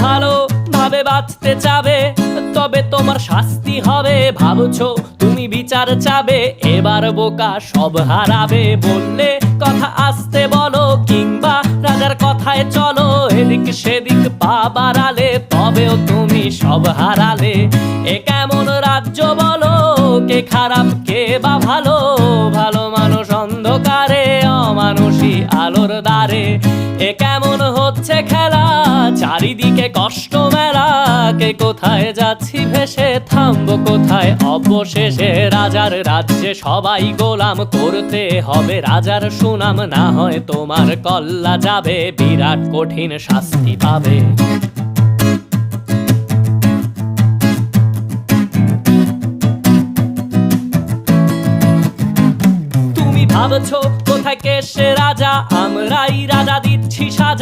ভালো ভাবে বাঁচতে চাবে, তবে তোমার শাস্তি হবে। ভাবছো তুমি বিচার চাবে, এবার বোকা সব হারাবে। বললে কথা আস্তে বলো, কিংবা রাজার কথায় চলো। এদিক সেদিক পা বাড়ালে, তবেও তুমি সব হারালে। এ কেমন রাজ্য বলো, কে খারাপ কে বা ভালো? ভালো মানুষ অন্ধকারে, অমানুষী আলোর দ্বারে। এ কেমন হচ্ছে খেলা, চারিদিকে কষ্ট মেলা। কে কোথায় যাচ্ছি ভেসে, থামবো কোথায় অবশেষে? রাজার রাজ্যে সবাই গোলাম, করতে হবে রাজার সুনাম। না হয় তোমার কল্লা যাবে, বিরাট কঠিন শাস্তি পাবে। ভাবছো কোথায় কে সে রাজা, আমরাই রাজা দিচ্ছি সাজা।